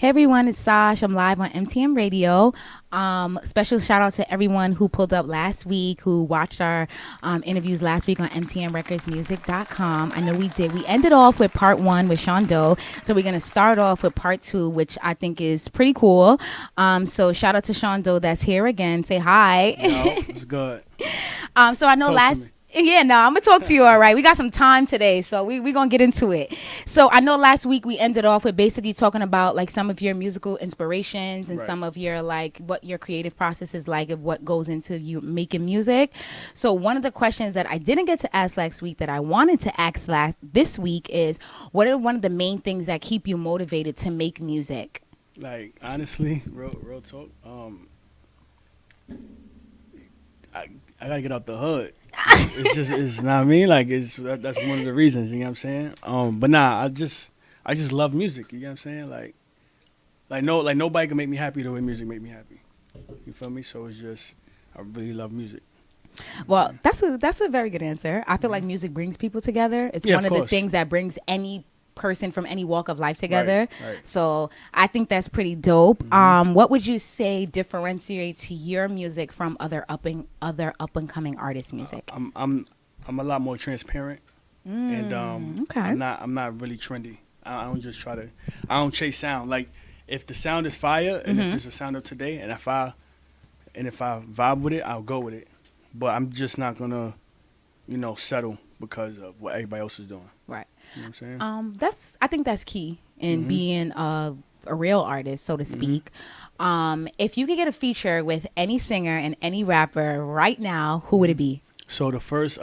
Hey everyone, it's Sash. I'm live on MTM Radio. Special shout out to everyone who pulled up last week, who watched our interviews last week on MTMRecordsMusic.com. I know we did. We ended off with part one with Sean Doe. So we're going to start off with part two, which I think is pretty cool. So shout out to Sean Doe that's here again. Say hi. Yo, it's good. So I know Talk to me. Yeah, no, I'm going to talk to you, all right. We got some time today, so we're going to get into it. So I know last week we ended off with basically talking about, like, some of your musical inspirations and Right. some of your, like, what your creative process is like of what goes into you making music. So one of the questions that I didn't get to ask last week that I wanted to ask this week is, what are one of the main things that keep you motivated to make music? Like, honestly, real talk. I gotta get out the hood. It's not me. Like, that's one of the reasons. You know what I'm saying? But nah, I just love music. You know what I'm saying? Like nobody can make me happy the way music make me happy. You feel me? So it's just, I really love music. Well, that's a very good answer. I feel like music brings people together. It's Yeah, one of of the course. things that brings any person from any walk of life together. Right. So I think that's pretty dope. What would you say differentiates your music from other up and coming artists' music? I'm a lot more transparent, and okay. I'm not really trendy. I don't just try to. I don't chase sound. Like, if the sound is fire and if it's the sound of today, and if I vibe with it, I'll go with it. But I'm just not gonna, settle because of what everybody else is doing. Right. You know what I'm saying? I think that's key in being a real artist, so to speak. If you could get a feature with any singer and any rapper right now, who would it be? So the first,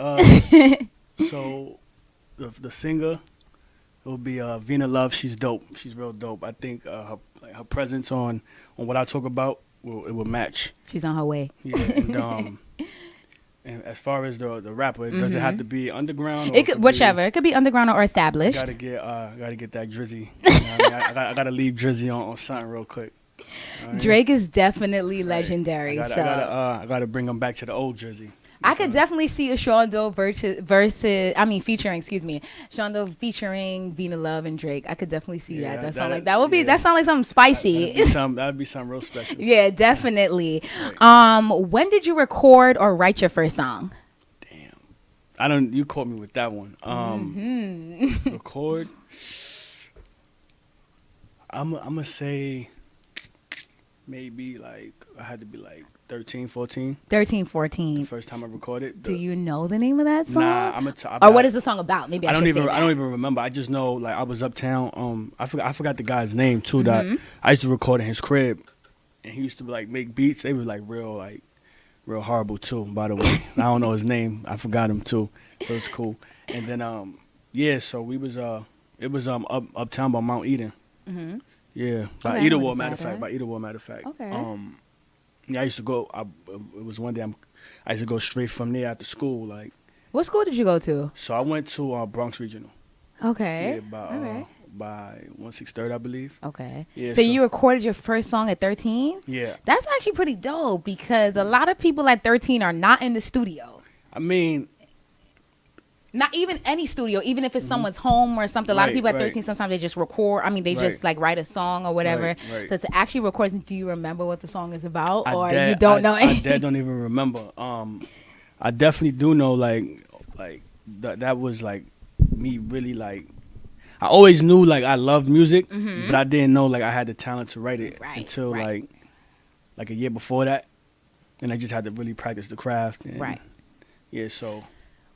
so the singer will be Vina Love. She's dope. She's real dope. I think her presence on what I talk about will match. She's on her way. Yeah. And as far as the rapper, it doesn't have to be underground. Or It could whichever. It could be underground or established. Gotta get that Drizzy. You know what I mean? I gotta leave Drizzy on something real quick. All right? Drake is definitely legendary. I gotta bring him back to the old Drizzy. I could definitely see a Sean Doe featuring Sean Doe featuring Vina Love and Drake. I could definitely see Yeah, that. That that- sound like something spicy. That'd be something real special. Yeah, definitely. Right. When did you record or write your first song? Damn. You caught me with that one. Record. I'm gonna say maybe like I had to be like 13, 14. 13, The 14. first time I recorded. Do you know the name of that song? Nah, Or what is the song about? Maybe I don't should even say that. I don't even remember. I just know, like, I was uptown. I forgot the guy's name too. That I used to record in his crib, and he used to like make beats. They were like real horrible too. By the way, I don't know his name. I forgot him too. So it's cool. And then so we was it was uptown by Mount Eden. Mhm. Yeah, by Okay, I know Idlewood, what matter it's of at, fact. By Idlewood, matter of fact. Okay. Yeah, I used to go. It was one day I used to go straight from there after school. Like, What school did you go to? so I went to Bronx Regional. Okay. Yeah, Okay. by 163rd, I believe. Okay. Yeah, So you recorded your first song at 13? Yeah, That's actually pretty dope because a lot of people at 13 are not in the studio. I mean, Not even any studio, even if it's someone's home or something. A lot of Right, people at right. 13, sometimes they just record. I mean, they just Right. like write a song or whatever. Right. So to actually record, do you remember what the song is about? Or I you don't know I anything? don't even remember. I definitely do know like that was like me really like. I always knew like I loved music, but I didn't know like I had the talent to write it Right, until right. like a year before that, and I just had to really practice the craft. And, Right. Yeah. So.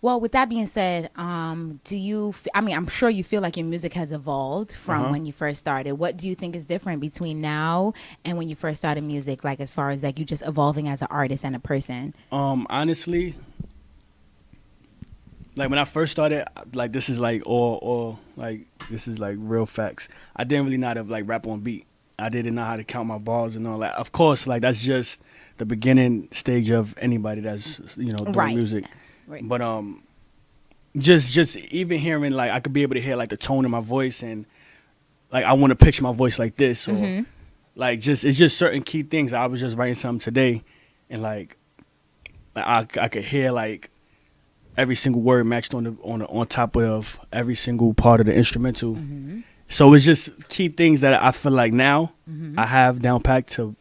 Well, with that being said, do you? I'm sure you feel like your music has evolved from when you first started. What do you think is different between now and when you first started music? Like as far as like you just evolving as an artist and a person. Honestly, like when I first started, like this is like all like this is like real facts. I didn't really know how to like rap on beat. I didn't know how to count my bars and all that. Of course, like that's just the beginning stage of anybody that's doing Right. music. Right. But just even hearing like I could be able to hear like the tone in my voice and like I want to picture my voice like this or like it's just certain key things. I was just writing something today and like I could hear like every single word matched on top of every single part of the instrumental. So it's just key things that I feel like now I have down packed to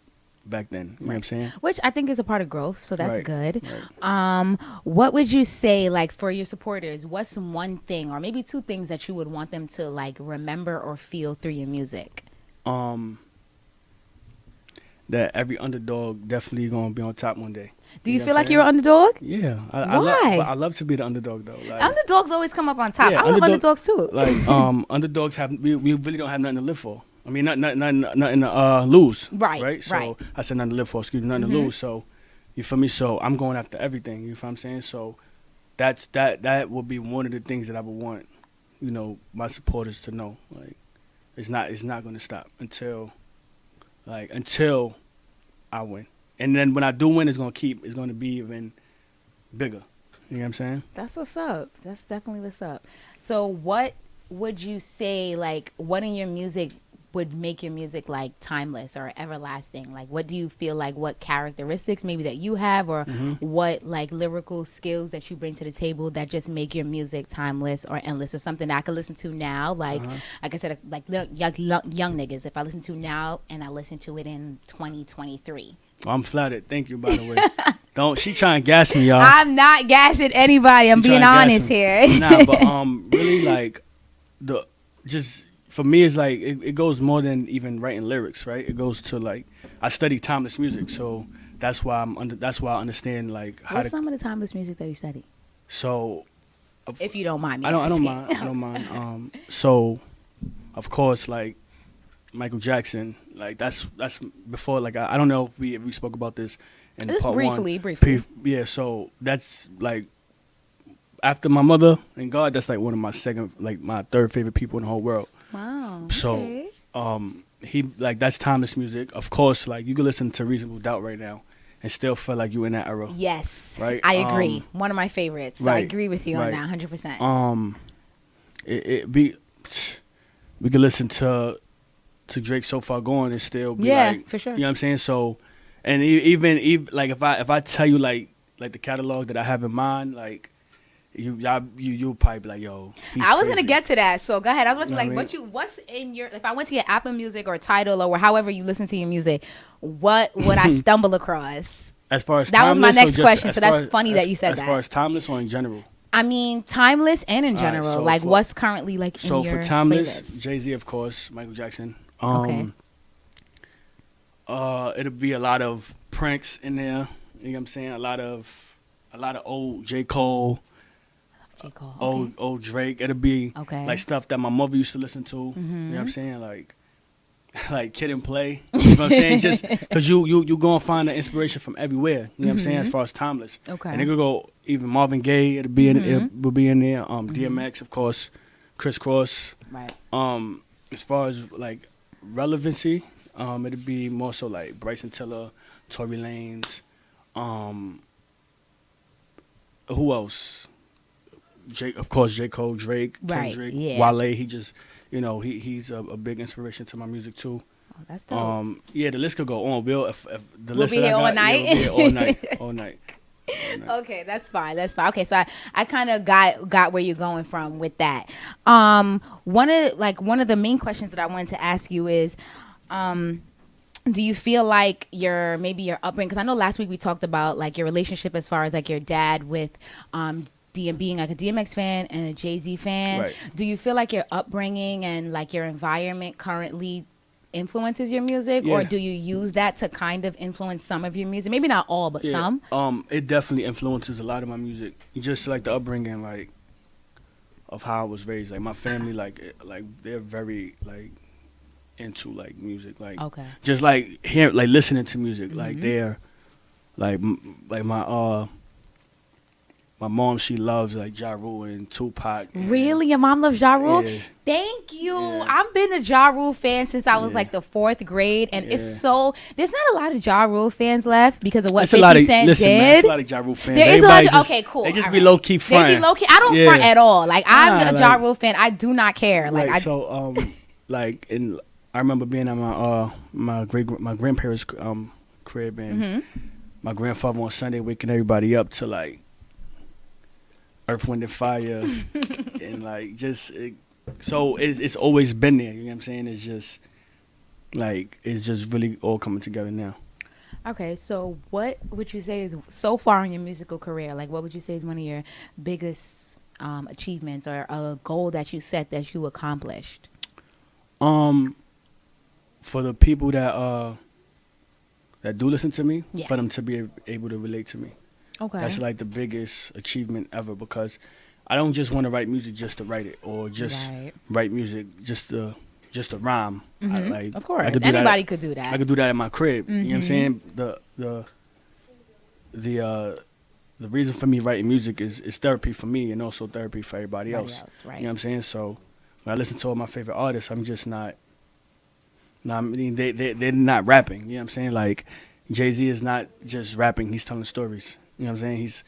back then. You know what I'm saying? Which I think is a part of growth, so that's Right, good. right. What would you say, like, for your supporters, what's one thing or maybe two things that you would want them to, like, remember or feel through your music? That every underdog definitely gonna be on top one day. Do you know feel what I'm like you're an saying? underdog? Yeah. Why? I love to be the underdog though. Like, Underdogs always come up on top. Yeah, I love underdogs too. like underdogs have we really don't have nothing to live for. I mean, nothing to lose. Right, Right. So right. I said nothing to live for. Excuse me, nothing to lose. So you feel me? So I'm going after everything. You feel what I'm saying? So that would be one of the things that I would want, you know, my supporters to know. Like it's not going to stop until I win. And then when I do win, it's going to be even bigger. You know what I'm saying? That's what's up. That's definitely what's up. So what would you say, like, what in your music would make your music, like, timeless or everlasting? Like, what do you feel like, what characteristics maybe that you have or what, like, lyrical skills that you bring to the table that just make your music timeless or endless or something that I could listen to now? Like I said, like, young niggas, if I listen to now and I listen to it in 2023. Well, I'm flattered. Thank you, by the way. She trying to gas me, y'all. I'm not gassing anybody. I'm She being trying to gas honest me. here. Nah, but really like for me it's like it goes more than even writing lyrics, right? It goes to like I study timeless music, so that's why that's why I understand like how What's to. some of the timeless music that you study? So If you don't mind me I don't asking. mind. I don't mind. So of course like Michael Jackson, like that's before like I don't know if we spoke about this in Just part briefly. Yeah, so that's like after my mother and God, that's like one of my third favorite people in the whole world. Wow. So okay. he like that's timeless music. Of course, like you could listen to Reasonable Doubt right now and still feel like you in that era. Yes. Right? I agree. One of my favorites. So I right, agree with you on right. that 100%. We could listen to Drake So Far Gone and still be Yeah, like, for sure. You know what I'm saying? So, and even like if I tell you like the catalog that I have in mind, like you'll probably be like, yo, he's I was crazy. gonna get to that, so go ahead. I was about to be You know like, what I mean? what's in your? If I went to your Apple Music or Tidal or however you listen to your music, what would I stumble across? As far as That was my timeless or next just question, as so that's far as- funny that you said as that. far as timeless or in general. I mean, timeless and in All right, general, so like for- what's currently like in So your for timeless, playlist? Jay-Z of course, Michael Jackson. Okay. It'll be a lot of Prince in there. You know what I'm saying? A lot of old J. Cole. J. Cole. Okay. Old Drake. It'll be Okay. like stuff that my mother used to listen to. You know Mm-hmm. what I'm saying? Like Kid and Play. You know what I'm saying? Just because you gonna find the inspiration from everywhere. You know what I'm saying? As far as timeless. Okay. And it could go even Marvin Gaye. It'll be it will be in there. DMX of course. Criss Cross. Right. As far as like relevancy, it'll be more so like Bryson Tiller, Tory Lanez. Who else? Of course, J. Cole, Drake, Right, Kendrick, yeah. Wale. He just, he's a big inspiration to my music too. Oh, that's dope. Yeah, the list could go on. If the We'll list be that here I all got, night? yeah, we'll be here all night, all night. Okay, that's fine. Okay, so I kind of got where you're going from with that. One of the main questions that I wanted to ask you is, do you feel like your upbringing? Because I know last week we talked about like your relationship as far as like your dad with being like a DMX fan and a Jay-Z fan. Right. Do you feel like your upbringing and like your environment currently influences your music, or Yeah. do you use that to kind of influence some of your music? Maybe not all, but Yeah, some. it definitely influences a lot of my music. Just like the upbringing, like of how I was raised. Like my family, like they're very like into like music, like Okay. just like listening to music. Like they're like my mom, she loves like Ja Rule and Tupac. And, Really? Your mom loves Ja Rule? Yeah. Thank you. Yeah. I've been a Ja Rule fan since I was Yeah. like the 4th grade, and Yeah. it's so there's not a lot of Ja Rule fans left because of what It's 50 a lot of Cent listen, man. did. It's a lot of Ja Rule fans. There is a lot Everybody of, just- okay, cool. They just all be right. low key fronting. They be low key. I don't Yeah. front at all. Like I'm Nah, a Ja like- Rule fan. I do not care. Like I so like I remember being at my grandparents' crib and Mm-hmm. my grandfather on Sunday waking everybody up to like Earth, Wind and Fire and like just So it's always been there. You know what I'm saying? It's just like it's just really all coming together now. Okay, so what would you say is so far in your musical career? Like, what would you say is one of your biggest achievements or a goal that you set that you accomplished? For the people that do listen to me, Yeah. for them to be able to relate to me. Okay. That's like the biggest achievement ever because I don't just want to write music just to write it or just Right. write music just to rhyme. Mhm. Of course. I could do Anybody that. could do that. I could do that in my crib. You know what I'm Mhm. saying? The reason for me writing music is therapy for me and also therapy for everybody else. Right. You know what I'm saying? So when I listen to all my favorite artists, I'm just not. No, I mean they're not rapping. You know what I'm saying? Like Jay-Z is not just rapping; he's telling stories. You know what I'm saying?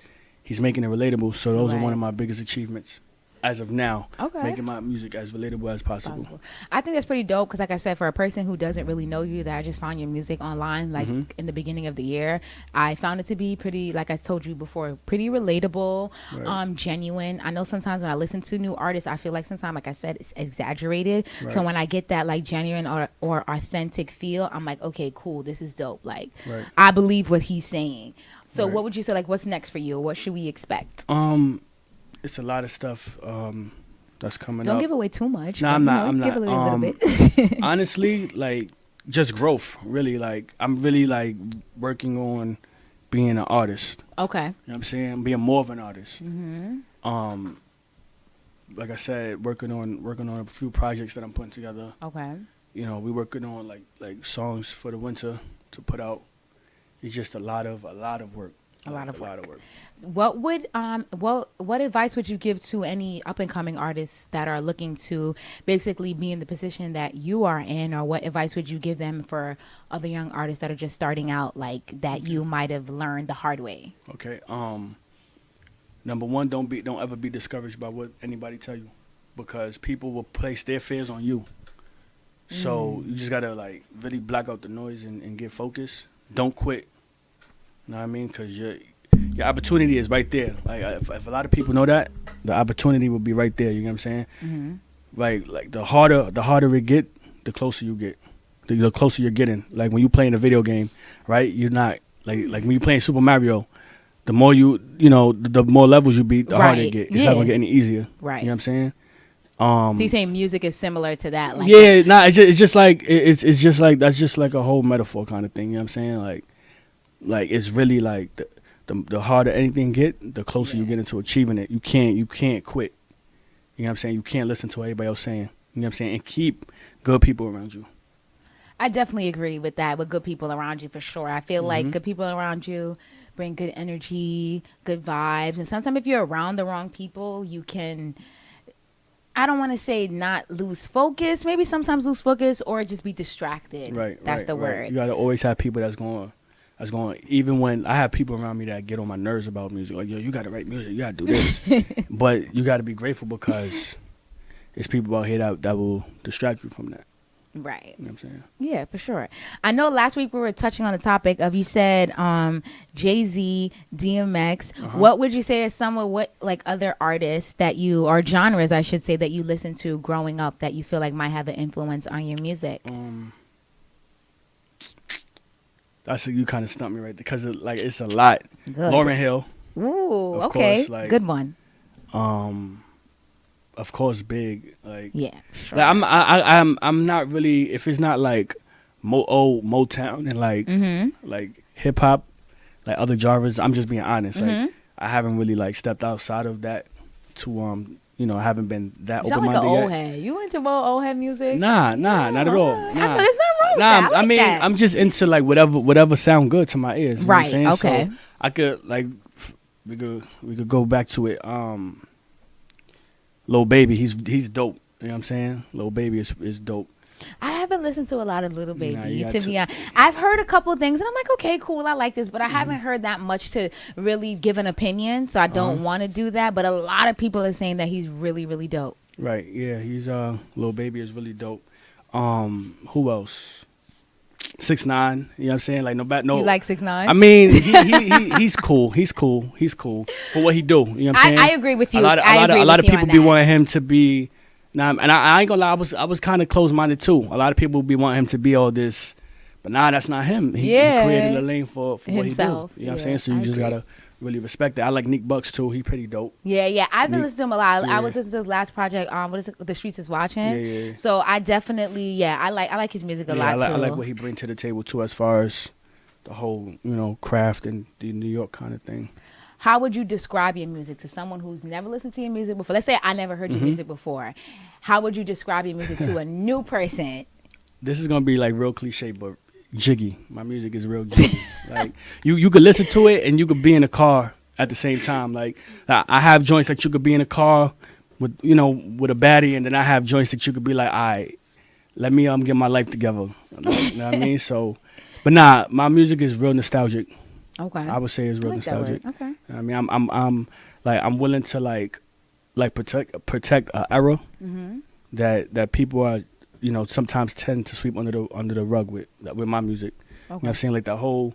He's making it relatable. So those are one Right. of my biggest achievements as of now. Okay. Making my music as relatable as possible. I think that's pretty dope because, like I said, for a person who doesn't really know you, that I just found your music online, like in the beginning of the year, I found it to be pretty, like I told you before, pretty relatable, Right. genuine. I know sometimes when I listen to new artists, I feel like sometimes, like I said, it's exaggerated. So Right. when I get that like genuine or authentic feel, I'm like, okay, cool, this is dope. Like, Right. I believe what he's saying. So Right. what would you say? Like, what's next for you? What should we expect? It's a lot of stuff that's coming Don't up. give away too much. No, but, I'm you not. know, I'm give not. a little bit. Honestly, like just growth. Really, like I'm really like working on being an artist. Okay. You know what I'm saying? Being more of an artist. Mm-hmm. Like I said, working on a few projects that I'm putting together. Okay. You know, we working on like songs for the winter to put out. It's just a lot of work. A lot of work. What would what advice would you give to any up and coming artists that are looking to basically be in the position that you are in, or what advice would you give them for other young artists that are just starting out, like that you might have learned the hard way? Okay. Number one, don't ever be discouraged by what anybody tell you, because people will place their fears on you. So you just gotta like really block out the noise and get focused. Don't quit. You know what I mean? Because your opportunity is right there. Like if a lot of people know that, the opportunity will be right there. You know what I'm saying? Mm-hmm. Like the harder it get, the closer you get. The closer you're getting. Like when you playing a video game, right? You're not like when you playing Super Mario. The more you know, the more levels you beat, the harder it Right. get. It's not gonna Yeah. get any easier. Right. You know what I'm saying? So you're saying music is similar to that? Like, Yeah, nah, it's just like it's just like that's just like a whole metaphor kind of thing. You know what I'm saying? Like it's really like the harder anything get, the closer you get into achieving it. You can't quit. You know what I'm saying? You can't listen to what everybody else saying. You know what I'm saying? And keep good people around you. I definitely agree with that, with good people around you for sure. I feel like Mm-hmm. good people around you bring good energy, good vibes. And sometimes if you're around the wrong people, you can, I don't want to say not lose focus, maybe sometimes lose focus or just be distracted. Right. That's right, the right. word. You gotta always have people that's going. Even when I have people around me that get on my nerves about music, like, yo, you gotta write music, you gotta do this. But you gotta be grateful because there's people out here that will distract you from that. Right. You know what I'm saying? Yeah, for sure. I know last week we were touching on the topic of, you said Jay-Z, DMX. What would you say is some of what like other artists that you, or genres I should say, that you listen to growing up that you feel like might have an influence on your music? That's you kind of stumped me right there because like it's a lot. Good. Lauryn Hill, Ooh, of okay. course, like- Good one. of course, Big. Like, Yeah, sure. like I'm not really, if it's not like old Motown and like hip hop, like other genres. I'm just being honest. Like I haven't really like stepped outside of that to I haven't been that You sound open like an minded old yet. head. You into more old head music? Nah, not at all. I Nah. know there's nothing wrong with Nah, that. I I like mean, that. I'm just into like whatever sound good to my ears. You know what I'm Right, saying? okay. So I could like we could go back to it. Lil Baby, he's dope. You know what I'm saying? Lil Baby is dope. I haven't listened to a lot of Little Baby, Nah, you got to to. be honest. I've heard a couple things, and I'm like, okay, cool, I like this, but I haven't heard that much to really give an opinion, so I don't want to do that. But a lot of people are saying that he's really, really dope. Right? Yeah, he's Lil Baby is really dope. Who else? 6ix9ine. You know what I'm saying? Like no. You like 6ix9ine? I mean, he's cool. He's cool for what he do. You know what I'm saying? I agree with you. A lot I agree of with you people on be that. wanting him to be Nah, and I ain't gonna lie, I was kind of close minded too. A lot of people be wanting him to be all this, but nah, that's not him. He created a lane for what himself. he do. You know what I'm saying? So you just gotta really respect that. I like Nick Bucks too. He pretty dope. Yeah. I've been listening to him a lot. Yeah. I was listening to his last project. What is it? The Streets is Watching. Yeah. So I definitely, I like his music a lot too. I like what he bring to the table too, as far as the whole craft and the New York kind of thing. How would you describe your music to someone who's never listened to your music before? Let's say I never heard your music before. How would you describe your music to a new person? This is gonna be like real cliche, but jiggy. My music is real jiggy. Like you could listen to it and you could be in a car at the same time. Like I have joints that you could be in a car with with a baddie, and then I have joints that you could be like, all right, let me get my life together. You know what I mean? So, but nah, my music is real nostalgic. Okay. I would say it's real nostalgic. Okay. I mean, I'm willing to like protect an era that people are sometimes tend to sweep under the rug with my music. Okay. You know what I'm saying? Like the whole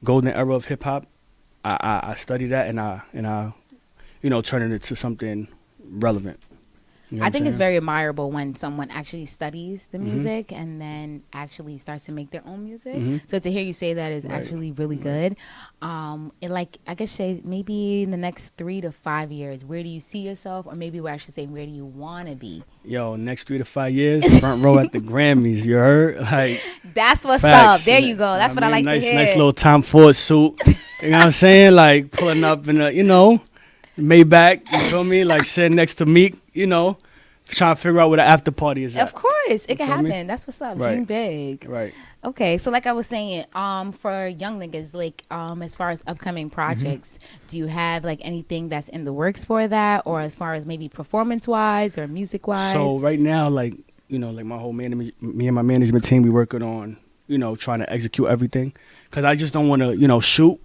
golden era of hip hop, I study that and I turn it into something relevant. You know I what think I'm it's saying? very admirable when someone actually studies the music and then actually starts to make their own music. So to hear you say that is actually really good. I guess say maybe in the next 3 to 5 years, where do you see yourself, or maybe we're actually saying where do you want to be? Yo, next 3 to 5 years, front row at the Grammys. You heard? Like that's what's facts. up. There you go. That's what I like to hear. Nice little Tom Ford suit. You know what I'm saying? Like pulling up in a Maybach, you feel me? Like sitting next to Meek, trying to figure out where the after party is at. Of course, it can feel me? happen. That's what's up. Right. Dream big. Right. Okay, so like I was saying, for young niggas, like as far as upcoming projects, do you have like anything that's in the works for that, or as far as maybe performance wise or music wise? So right now, like my whole me and my management team, we working on trying to execute everything, because I just don't want to shoot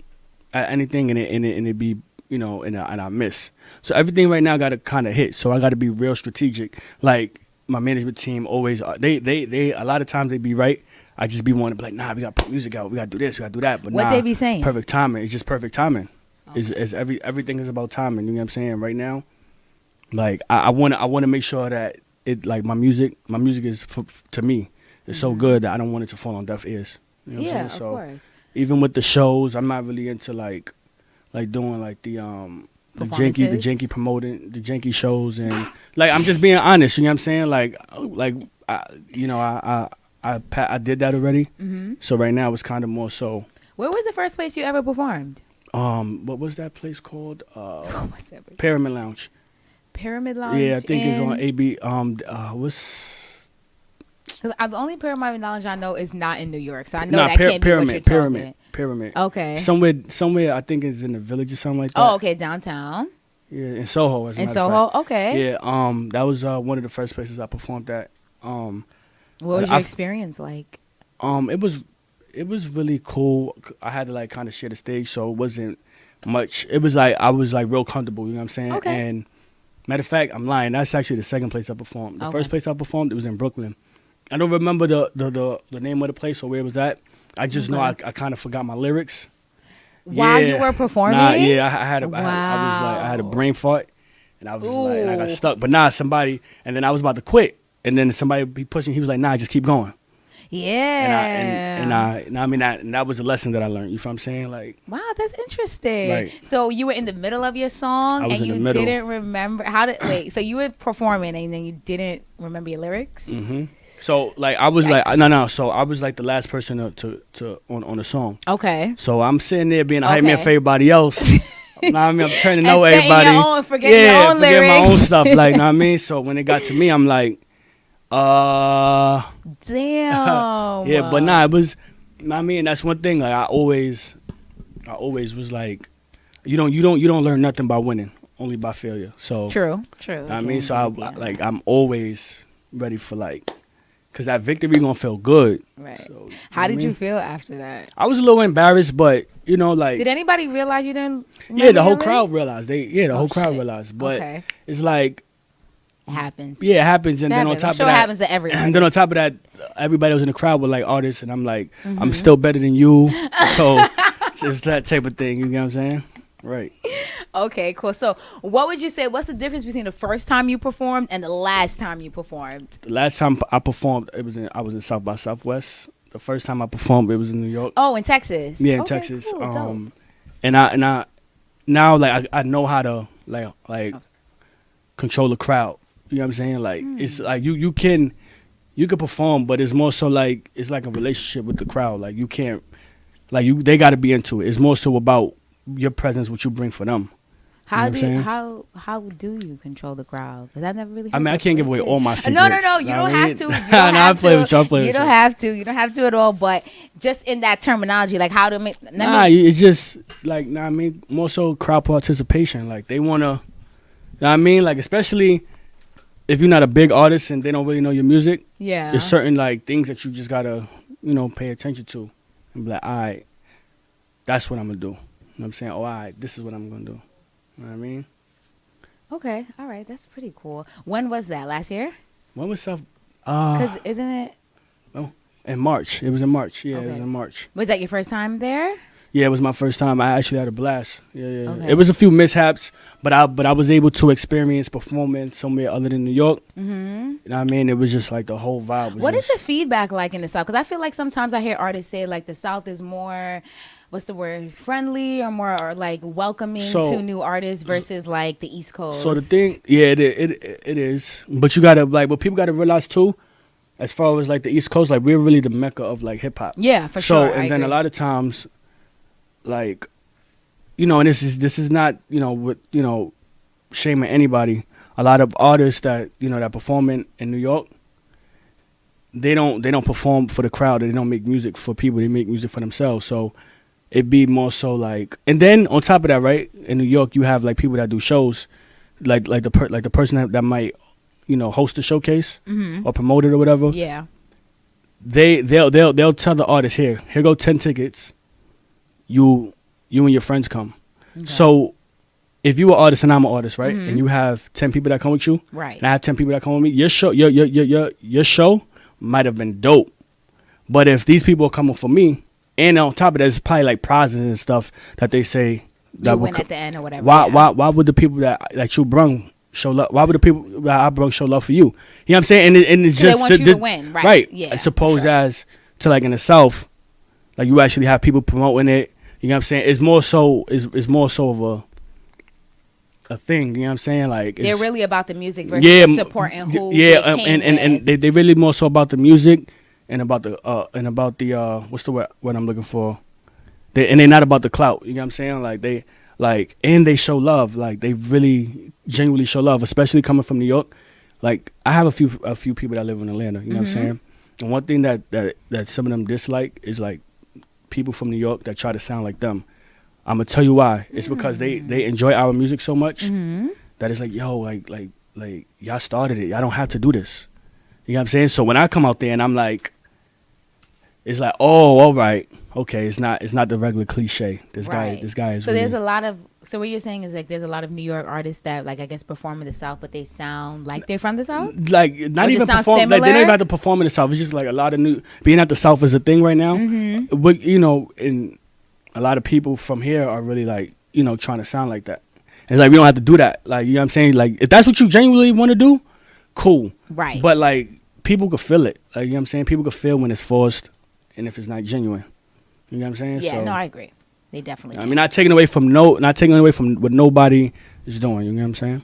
at anything and it be and I miss. So everything right now got to kind of hit. So I got to be real strategic. Like my management team always, they a lot of times they be right. I just be wanting to be like, nah, we got to put music out. We got to do this. We got to do that. But what they be saying? Perfect timing. It's just perfect timing. Okay. It's everything is about timing. You know what I'm saying? Right now, like I want to make sure that it, like my music is to me, it's so good that I don't want it to fall on deaf ears. You know what I'm saying? So of course. even with the shows, I'm not really into like doing like the janky promoting the janky shows, and like I'm just being honest. You know what I'm saying? I did that already. So right now it's kind of more so. Where was the first place you ever performed? What was that place called? What's that place? Pyramid Lounge. Pyramid Lounge. Yeah, I think it's on AB. Because the only Pyramid Lounge I know is not in New York, so I know that can't be what you're talking. Pyramid. Okay. Somewhere I think it's in the Village or something like that. Oh, okay, downtown. Yeah, in Soho. As a In matter of Soho, fact. okay. Yeah. That was one of the first places I performed at. What was your experience like? It was really cool. I had to like kind of share the stage, so it wasn't much. It was like I was like real comfortable. You know what I'm saying? Okay. And matter of fact, I'm lying. That's actually the second place I performed. The first place I performed, it was in Brooklyn. I don't remember the name of the place or where it was at. I just know I kind of forgot my lyrics. While you were performing? I had I had a brain fart, and I was like, and I got stuck. But somebody, and then I was about to quit, and then somebody be pushing. He was like, just keep going. Yeah. And that was a lesson that I learned. You feel what I'm saying? Like, wow, that's interesting. Right. So you were in the middle of your song and you didn't remember so you were performing and then you didn't remember your lyrics? Mm-hmm. So like I was like so I was like the last person to on the song. Okay. So I'm sitting there being a hype man for everybody else. I'm turning to know everybody. Forgetting your own lyrics. Forgetting my own stuff. Like, know what I mean? So when it got to me, I'm like, damn. Yeah, but it was. I mean, that's one thing. Like I always was like, you don't learn nothing by winning, only by failure. So true. I mean, so I'm always ready for like. Cause that victory gonna feel good. Right. So, how did you feel after that? I was a little embarrassed, but like. Did anybody realize you didn't? Yeah, the whole crowd realized. The whole crowd realized. But it's like. It happens. Yeah, it happens, and then on top of that, it happens to everyone. And then on top of that, everybody was in the crowd with like artists, and I'm like, I'm still better than you. So it's that type of thing. You know what I'm saying? Right. Okay, cool. So, what would you say? What's the difference between the first time you performed and the last time you performed? The last time I performed, I was in South by Southwest. The first time I performed, it was in New York. Oh, in Texas. Yeah, in Okay, Texas. cool, dope. And I now like I know how to like control the crowd. You know what I'm saying? Like it's like you can perform, but it's more so like it's like a relationship with the crowd. Like you can't they got to be into it. It's more so about your presence, what you bring for them. How what I'm saying? how do you control the crowd? Because I never really. I mean, heard I that can't give away before. all my secrets. No. You know don't what I have mean? to. You don't Nah, I have play to. with you. I play You with don't you. have to. You don't have to at all. But just in that terminology, like how to make. Nah, it's just like I mean, more so crowd participation. Like they wanna, know what I mean, like especially if you're not a big artist and they don't really know your music. Yeah. There's certain like things that you just gotta pay attention to and be like, all right, that's what I'm gonna do. You know what I'm saying? Oh, all right, this is what I'm gonna do. You know what I mean? Okay. All right. That's pretty cool. When was that? Last year? When was South? Because isn't it? In March. It was in March. Yeah, it was Okay. in March. Was that your first time there? Yeah, it was my first time. I actually had a blast. Yeah. Okay. It was a few mishaps, but I was able to experience performing somewhere other than New York. Mm-hmm. You know what I mean? It was just like the whole vibe. Was What is just, the feedback like in the South? Because I feel like sometimes I hear artists say like the South is more, what's the word, friendly or more or like welcoming to new artists versus like the East Coast. So the thing, yeah, it is. But you gotta but people gotta realize too, as far as like the East Coast, like we're really the mecca of like hip hop. Yeah, for So sure. and then a lot of times, like, and this is not with shaming anybody. A lot of artists that that perform in New York, they don't perform for the crowd. They don't make music for people. They make music for themselves. So it'd be more so like, and then on top of that, right, in New York you have like people that do shows, like the person that might host the showcase or promote it or whatever. Yeah. They'll tell the artist, here go 10 tickets. You and your friends come. Okay. So if you are an artist and I'm an artist, right, and you have 10 people that come with you, Right. and I have 10 people that come with me, your show might have been dope. But if these people are coming for me, and on top of that, there's probably like prizes and stuff that they say that You will win at the end or whatever. why yeah. why would the people that you brung show love? Why would the people that I brung show love for you? You know what I'm saying? And it's So they just want you to win, right? Right. Yeah, I suppose for sure. as to like in the South, like you actually have people promoting it. You know what I'm saying? It's more so of a thing. You know what I'm saying? Like They're it's, really about the music versus supporting who they came and with. they really more so about the music and about the what's the word I'm looking for? They're not about the clout. You know what I'm saying? And they show love. Like they really genuinely show love, especially coming from New York. Like I have a few people that live in Atlanta. You know what I'm saying? And one thing that some of them dislike is like people from New York that try to sound like them. I'm gonna tell you why. It's because they enjoy our music so much that it's like, yo, like y'all started it. Y'all don't have to do this. You know what I'm saying? So when I come out there and I'm like, it's like, oh, all right, okay, it's not the regular cliche. This guy is So really, there's a lot of. So what you're saying is like there's a lot of New York artists that like I guess perform in the South, but they sound like they're from the South. like not Or even just sound perform. Like, they don't similar? even have to perform in the South. It's just like a lot of being at the South is a thing right now. But and a lot of people from here are really like trying to sound like that. And it's like we don't have to do that. Like you know what I'm saying? Like if that's what you genuinely want to do, cool. Right. But like people could feel it. Like you know what I'm saying? People could feel when it's forced and if it's not genuine. You know what I'm saying? Yeah. So, No, I agree. They definitely. I mean, not taking away from what nobody is doing. You know what I'm saying?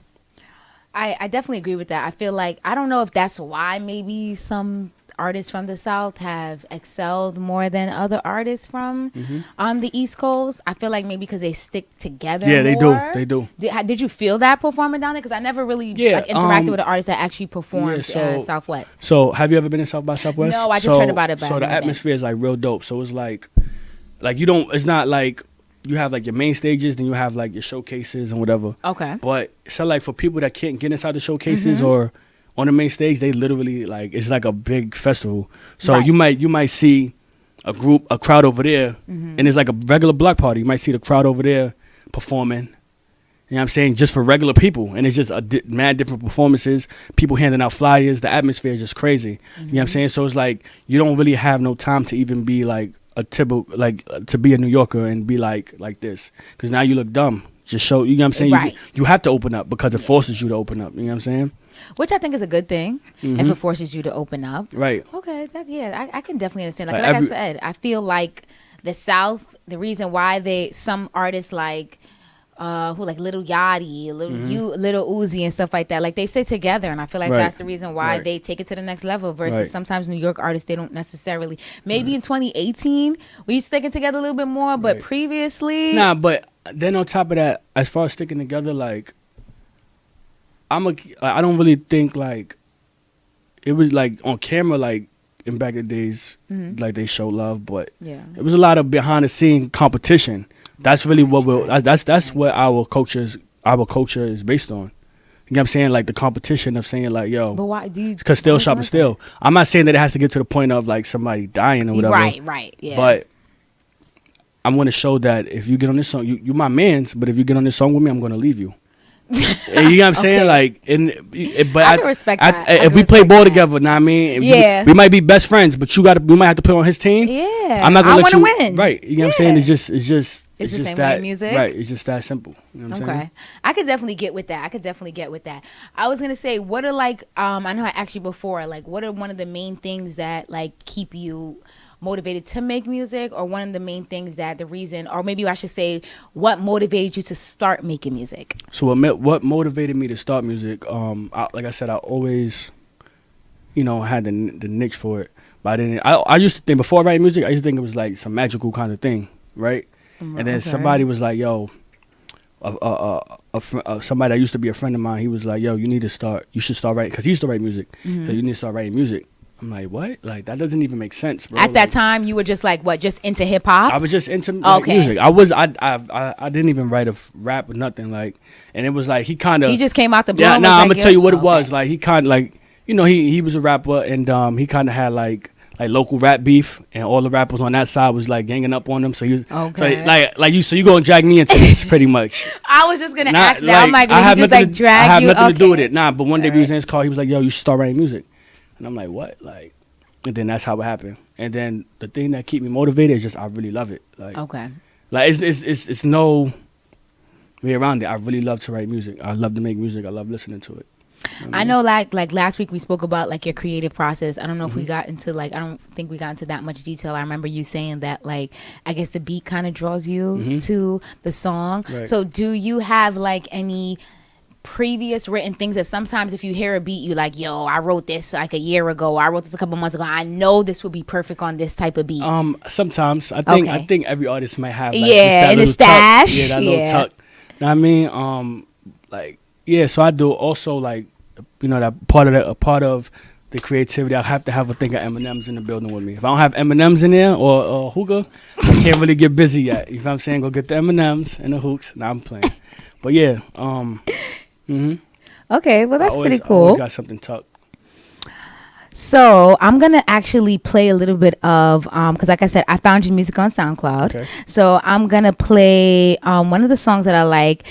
I definitely agree with that. I feel like I don't know if that's why maybe some artists from the South have excelled more than other artists from the East Coast. I feel like maybe because they stick together. Yeah, they more. do. They do. Did you feel that performing down there? Because I never really Yeah, interacted with an artist that actually performed yeah, so- Southwest. So, have you ever been in South by Southwest? No, I just heard about it, but So I've the never been. atmosphere is like real dope. So it's like you don't. It's not like you have like your main stages, then you have like your showcases and whatever. Okay. But so like for people that can't get inside the showcases or on the main stage, they literally like it's like a big festival. So Right. you might see a crowd over there, and it's like a regular block party. You might see the crowd over there performing. You know what I'm saying? Just for regular people. And it's just mad different performances. People handing out flyers. The atmosphere is just crazy. You know what I'm saying? So it's like you don't really have no time to even be like a typical, like to be a New Yorker and be like this. Because now you look dumb. Just show, you know what I'm saying? Right. You have to open up because it forces you to open up. You know what I'm saying? Which I think is a good thing if it forces you to open up. Right. Okay, that's I can definitely understand. Like, Like I said, I feel like the South, the reason why some artists like who like Little Yachty, Little Uzi and stuff like that, like they sit together, and I feel like Right. that's the reason why Right. they take it to the next level versus Right. sometimes New York artists, they don't necessarily. Maybe in 2018 we sticking together a little bit more, but Right. previously, Nah, but then on top of that, as far as sticking together, like I don't really think like it was like on camera, like in back in the days, like they show love, but yeah, it was a lot of behind the scene competition. That's really what that's what our culture is based on. You know what I'm saying? Like the competition of saying like, yo, but why do you? because still why is it shopping like still. I'm not saying that it has to get to the point of like somebody dying or that? whatever. Right, yeah. But I'm gonna show that if you get on this song, you my mans. But if you get on this song with me, I'm gonna leave you. You know what I'm saying? Okay. Like, but I can respect that. I if can we play respect ball that. together, know what I mean? Yeah. We might be best friends, but we might have to put on his team. Yeah, I'm not gonna I let you wanna win. Right. You know what I'm saying? It's just It's the just same way that in music? Right. It's just that simple. You know what I'm saying? Okay, I could definitely get with that. I was gonna say, what are like, I know I asked you before, like, what are one of the main things that like keep you motivated to make music, or one of the main things that the reason, or maybe I should say, what motivated you to start making music? So what motivated me to start music? Like I said, I always, had the niche for it, but I didn't. I used to think before writing music, I used to think it was like some magical kind of thing, right? And then Okay. somebody was like, "Yo," somebody that used to be a friend of mine, he was like, "Yo, you should start writing," because he used to write music. So you need to start writing music. I'm like, what? Like that doesn't even make sense, bro. At that Like, time, you were just like what, just into hip hop? I was just into Okay. music. I didn't even write a rap or nothing, like, and it was like he kind of. He just came out the blue. Yeah, and nah, was I'm like, gonna tell you what it okay. was. Like he kind of like, he was a rapper, and he kind of had like local rap beef, and all the rappers on that side was like ganging up on him. So he was Okay. so you gonna drag me into this pretty much. I was just gonna Not, ask that. I'm like, I did he have just nothing like drag I have you? nothing to do with Okay. it. Nah, but one day we was Alright. in his car. He was like, "Yo, you should start writing music," and I'm like, "What?" Like, and then that's how it happened. And then the thing that keep me motivated is just I really love it. Like, Okay. like it's no way around it. I really love to write music. I love to make music. I love listening to it. I know, like last week we spoke about like your creative process. I don't know if Mm-hmm. we got into I don't think we got into that much detail. I remember you saying that like I guess the beat kind of draws you to the song. Mm-hmm. Right. So do you have like any previous written things that sometimes if you hear a beat you like, yo, I wrote this like a year ago, I wrote this a couple months ago, I know this would be perfect on this type of beat? Sometimes I Okay. think every artist might have like, Yeah, in the little tuck. stash. Yeah, that Yeah. little tuck. Know what I mean, like yeah. So I do also like, that part of the creativity. I have to have a thing of M&Ms in the building with me. If I don't have M&Ms in there or hookah, I can't really get busy yet. You know what I'm saying? Go get the M&Ms and the hooks. Now I'm playing. But yeah, Okay, well that's pretty I cool. always got something tucked. So I'm gonna actually play a little bit of because like I said, I found your music on SoundCloud. Okay. So I'm gonna play one of the songs that I like,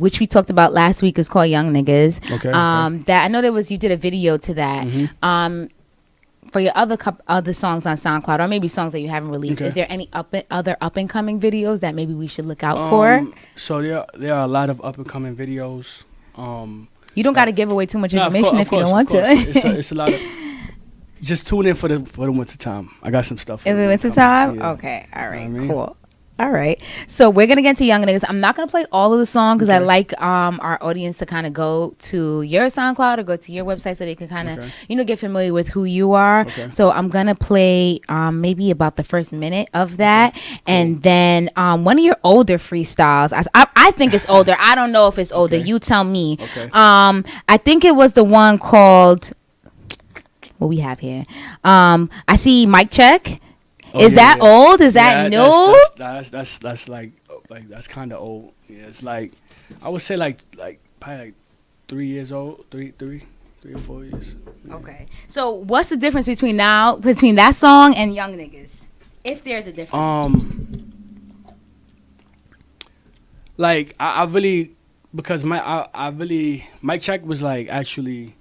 which we talked about last week, is called Young Niggas. Okay, That I know you did a video to that. For your other songs on SoundCloud, or maybe songs that you haven't released, Okay. is there any other up and coming videos that maybe we should look out for? So there are a lot of up and coming videos. You don't got to give away too much No, of information course, if you don't of want course. to. It's a lot of. Just tune in for the winter time. I got some stuff. In the winter coming. time? Yeah. Okay. All right. Know what I mean? Cool. All right. So we're going to get into Young Niggas. I'm not going to play all of the songs because I Okay. like our audience to kind of go to your SoundCloud or go to your website so they can kind of, Okay. get familiar with who you are. Okay. So I'm going to play maybe about the first minute of that. And then one of your older freestyles. I think it's older. I don't know if it's older. Okay. You tell me. Okay. I think it was the one called, what we have here. I see Mic Check. Oh, Is yeah, that yeah. old? Is that Yeah, new? That's like that's kind of old. Yeah, it's like I would say like probably like 3 years old, three or 4 years. Okay. So what's the difference between that song and Young Niggas? If there's a difference. Like I really, because Mic Check was like actually.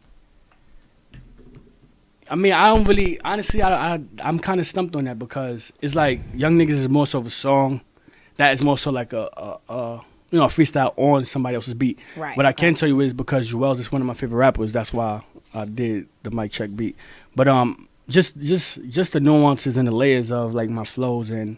I mean, I don't really, honestly, I'm kind of stumped on that because it's like Young Niggas is more so of a song that is more so like a freestyle on somebody else's beat. Right. What I can tell you is because Joel's is one of my favorite rappers. That's why I did the mic check beat. But just the nuances and the layers of like my flows and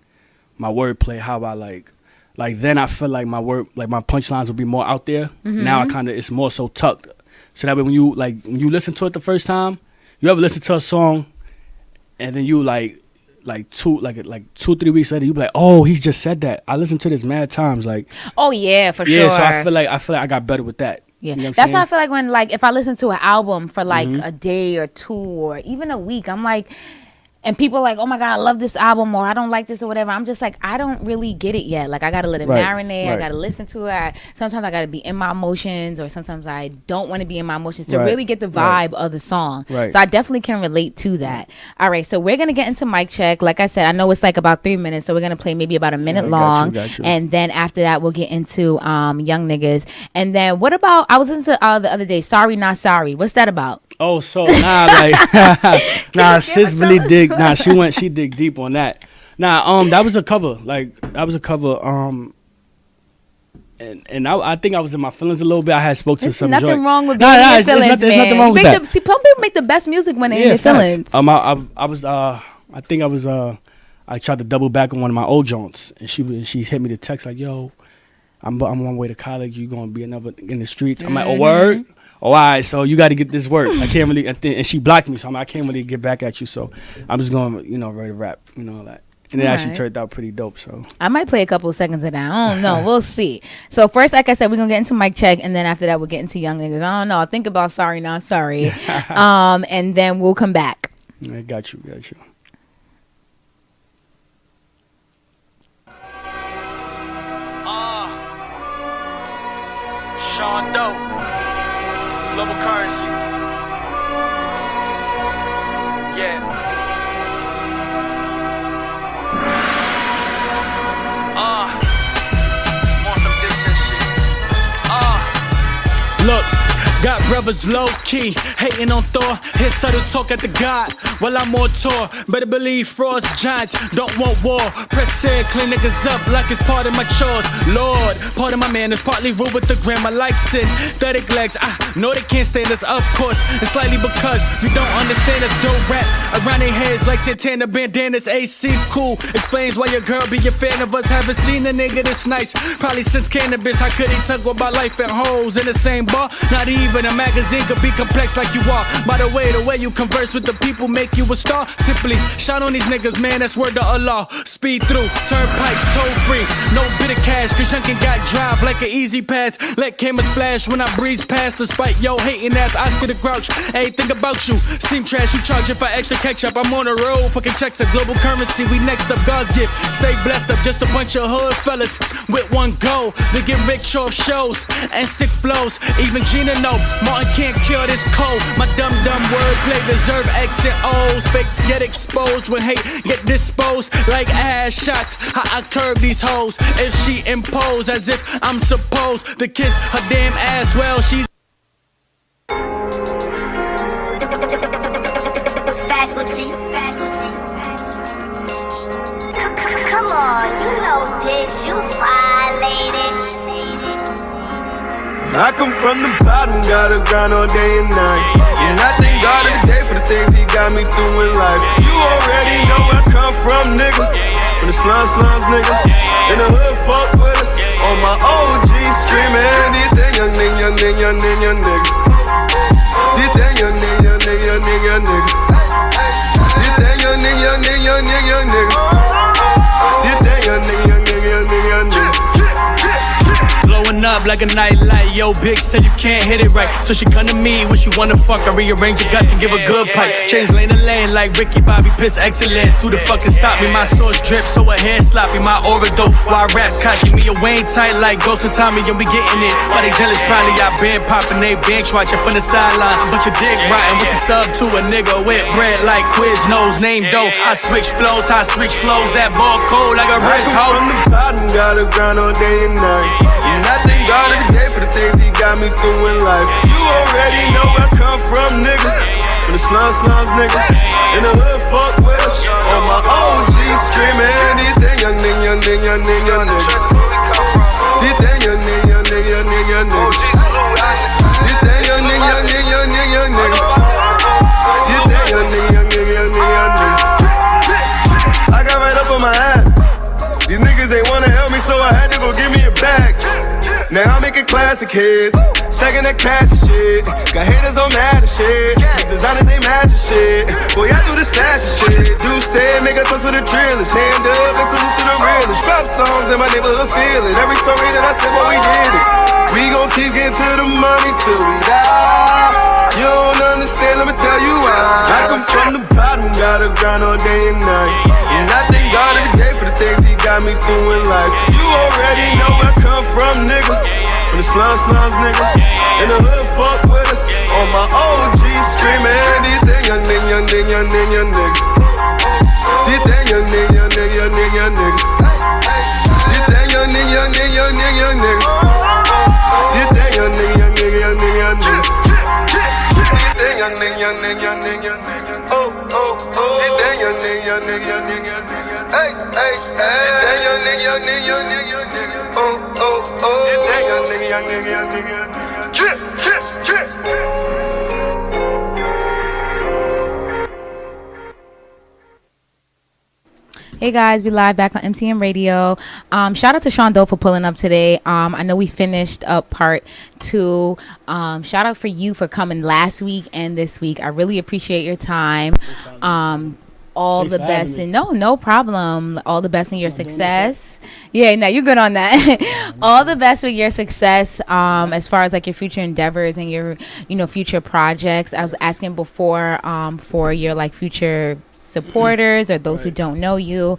my wordplay, how I like then I feel like my punchlines will be more out there. Now it's more so tucked. So that way when you listen to it the first time, you ever listen to a song and then you like 2-3 weeks later you be like, oh, he just said that. I listened to this mad times, like, oh yeah, for sure. Yeah, so I feel like I got better with that. Yeah, you know that's why I feel like when if I listen to an album for like a day or two or even a week, I'm like, and people are like, oh my God, I love this album or I don't like this or whatever. I'm just like, I don't really get it yet. Like I gotta let it marinate. I gotta listen to it. Sometimes I gotta be in my emotions, or sometimes I don't want to be in my emotions to really get the vibe of the song. Right. So I definitely can relate to that. All right, so we're gonna get into mic check. Like I said, I know it's like about 3 minutes, so we're gonna play maybe about a minute long, got you. And then after that we'll get into Young Niggas. And then what about, I was listening to the other day, Sorry Not Sorry. What's that about? Oh, so sis really dig. She dig deep on that. That was a cover. And I think I was in my feelings a little bit. I had spoke to some joint. Nothing wrong with being in your feelings, there's nothing wrong with that. Some people make the best music when they're in their feelings. I tried to double back on one of my old joints, and she hit me the text like, yo, I'm on my way to college. You gonna be another in the streets? I'm like, oh, word? Oh, all right, so you got to get this work. I can't really, and she blocked me, so I can't really get back at you. So I'm just going, ready to rap, all that. And it actually turned out pretty dope. So I might play a couple of seconds of that. I don't know. We'll see. So first, like I said, we're gonna get into mic check, and then after that, we'll get into Young Niggas. I don't know. Think about Sorry Not Sorry, and then we'll come back. I got you. Sean Doe. Global Currency. Yeah. Want some decent shit. Look. Got brothers low key, hating on Thor. Hear subtle talk at the God while I'm on tour. Better believe frauds, giants don't want war. Press said, clean niggas up like it's part of my chores. Lord, part of my manners, partly ruled with the grammar like synthetic legs. I know they can't stand us, of course. And slightly because you don't understand us. Don't rap around their heads like Santana bandanas. AC cool explains why your girl be a fan of us. Haven't seen a nigga this nice, probably since cannabis. How could he talk about life and hoes in the same bar? Not even a magazine could be complex like you are. By the way you converse with the people make you a star. Simply shine on these niggas, man, that's word to Allah. Speed through, turnpikes, toll free, no bit of cash, cause Youngin got drive like an easy pass. Let cameras flash when I breeze past. Despite yo hating ass Oscar the Grouch. Hey, think about you, seem trash, you charging for extra ketchup. I'm on the road, fucking checks a global currency. We next up, God's gift, stay blessed up. Just a bunch of hood fellas with one goal, to get rich off shows and sick flows. Even Gina know Martin can't cure this cold. My dumb wordplay deserve exit O's. Fakes get exposed when hate get disposed like ass shots. How I curve these hoes if she impose as if I'm supposed to kiss her damn ass. Well, she's Come on, you know this, you violated. I come from the bottom, gotta grind all day and night. And I thank God every day for the things he got me through in life. You already know where I come from, nigga. From the slums, nigga. In the hood, fuck with us. On my OG, screaming, D-Thing, young nigga. D-Thing, young nigga. D-Thing, young nigga. D-Thing, young nigga. Blowing up like a nightlight. Yo, bitch said you can't hit it right, so she come to me when she wanna fuck. I rearrange your guts and give a good pipe. Change lane to lane like Ricky Bobby, piss excellence. Who the fuck can stop me? My sauce drip, so her hair sloppy. My aura dope, while I rap cocky. Me a Wayne tight like Ghost and Tommy, and we getting it. Why they jealous? Probably I been popping, they bench watching from the sideline. But your dick rotten, what's the sub to a nigga with bread like Quiznos, name dope. I switch flows, that ball cold like a wrist hoe. From the bottom, gotta grind all day and night. And I thank God every day for the things he got me through in life. You already know where I come from, nigga. From the slums, nigga. In the hood, fuck with us. On my OG, screaming, D-Thing, young nigga. D-Thing, young nigga. so I had to go give me a bag. Now I'm making classic hits, stacking that cash and shit. Got haters on mad and shit, designers ain't matching shit. Boy, I do the stash and shit. Do say, make a toast for the drillers. Hand up and salute to the realest. Drop songs in my neighborhood, feel it. Every story that I said, boy, we did it. We gon' keep getting to the money till we die. You don't understand, let me tell you why. I come from the bottom, gotta grind all day and night. And I thank God every day for the things he got me through in life. You already know where I come from, nigga. From the slums, nigga. In the hood, fuck with us. On my OG screaming, this thing, young nigga. This thing, young nigga. This thing, young nigga. This thing, young nigga. This thing, young nigga. Oh. This thing, young nigga. Hey. This thing, young nigga. Oh. This thing, young nigga. Trip. Hey guys, we live back on MTM Radio. Shout out to Sean Doe for pulling up today. I know we finished up part 2. Shout out for you for coming last week and this week. I really appreciate your time. All Thanks the for best having and me. no problem. All the best in your success. Yeah, no, you're good on that. All the best with your success as far as like your future endeavors and your future projects. I was asking before for your like future supporters or those who don't know you,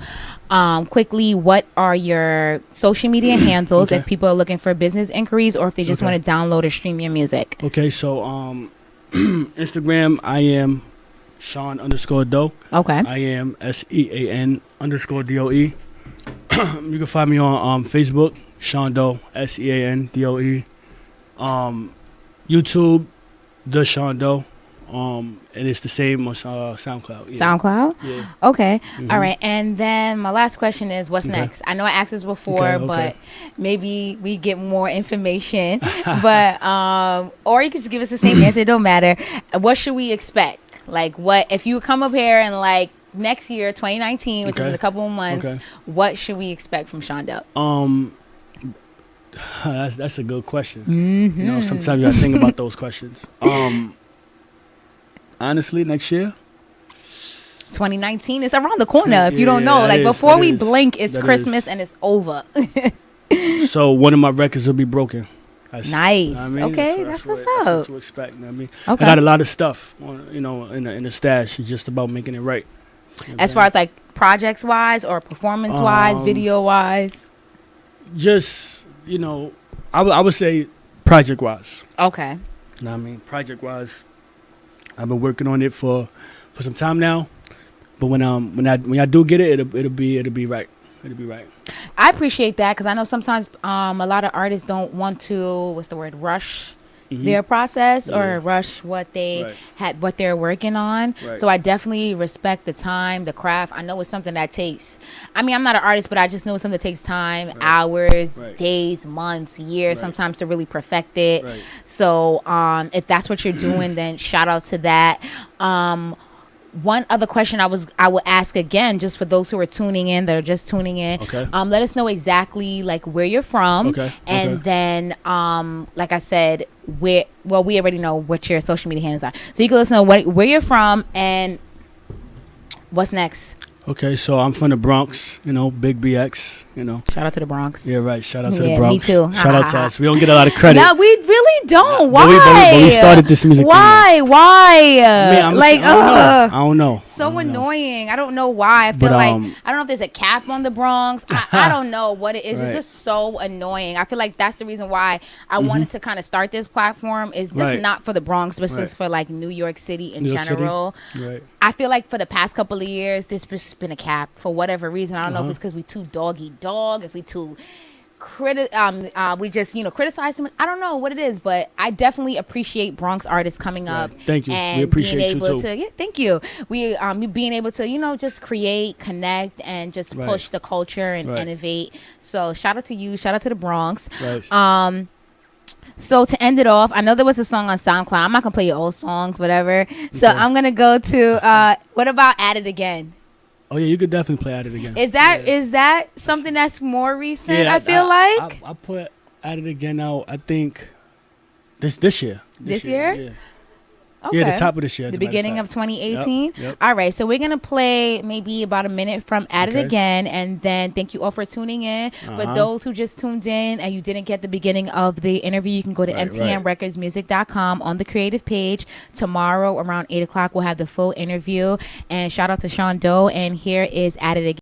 quickly, what are your social media handles if people are looking for business inquiries or if they just want to download or stream your music? Okay, so Instagram, I am Sean_Doe. Okay. I am SEAN_DOE. You can find me on Facebook, Sean Doe, SEANDOE. YouTube, The Sean Doe. And it's the same on SoundCloud. Yeah. SoundCloud? Yeah. Okay. All right. And then my last question is, what's next? I know I asked this before, but maybe we get more information. But or you can just give us the same answer. It don't matter. What should we expect? Like, what if you come up here and like next year, 2019, which is in a couple of months, what should we expect from Sean Doe? That's a good question. You know, sometimes you gotta think about those questions. Honestly, next year, 2019 is around the corner. If you don't know, like before we blink, it's Christmas and it's over. So one of my records will be broken. Nice. You know what I mean? Okay, that's what's up. That's what to expect. You know what I mean? Okay. I got a lot of stuff, in the stash. It's just about making it right. You know as far as like projects wise or performance wise, video wise. Just I would say project wise. Okay. You know what I mean? Project wise. I've been working on it for some time now, but when I do get it, it'll be right. It'll be right. I appreciate that because I know sometimes a lot of artists don't want to rush their process or rush what they what they're working on. Right. So I definitely respect the time, the craft. I know it's something that takes. I mean, I'm not an artist, but I just know it's something that takes time, hours, days, months, years, sometimes to really perfect it. Right. So if that's what you're doing, then shout out to that. One other question I will ask again, just for those who are tuning in, that are just tuning in. Okay. Let us know exactly like where you're from. Okay. And then, like I said, we already know what your social media handles are. So you can let us know where you're from and what's next. Okay, so I'm from the Bronx, Big BX, Shout out to the Bronx. Yeah, right. Shout out to the Bronx. Me too. Shout out to us. We don't get a lot of credit. No, we really don't. Why? But we started this music. Why? I don't know. So annoying. I don't know why. I feel like I don't know if there's a cap on the Bronx. I don't know what it is. Right. It's just so annoying. I feel like that's the reason why I wanted to kind of start this platform. Is just not for the Bronx, but just for like New York City in general. Right. I feel like for the past couple of years, this has been a cap for whatever reason. I don't know if it's because we too dog, if we too we just criticize them. I don't know what it is, but I definitely appreciate Bronx artists coming up. Thank you. And we appreciate being able you too. to thank you. We being able to just create, connect, and just push the culture and innovate. So shout out to you. Shout out to the Bronx. Right. So to end it off, I know there was a song on SoundCloud. I'm not gonna play your old songs, whatever. So I'm gonna go to what about At It Again? Oh yeah, you could definitely play At It Again. Is that something that's more recent? Yeah, I feel like I put At It Again out. I think this year. This year? Yeah. okay. Yeah, the top of this year. as The a matter beginning of fact. 2018. Yep. All right, so we're gonna play maybe about a minute from At It Okay. Again, and then thank you all for tuning in. For Uh-huh. those who just tuned in and you didn't get the beginning of the interview, you can go to Right, mtmrecordsmusic.com on the creative page. Tomorrow around 8 o'clock, we'll have the full interview. And shout out to Sean Doe. And here is At It Again.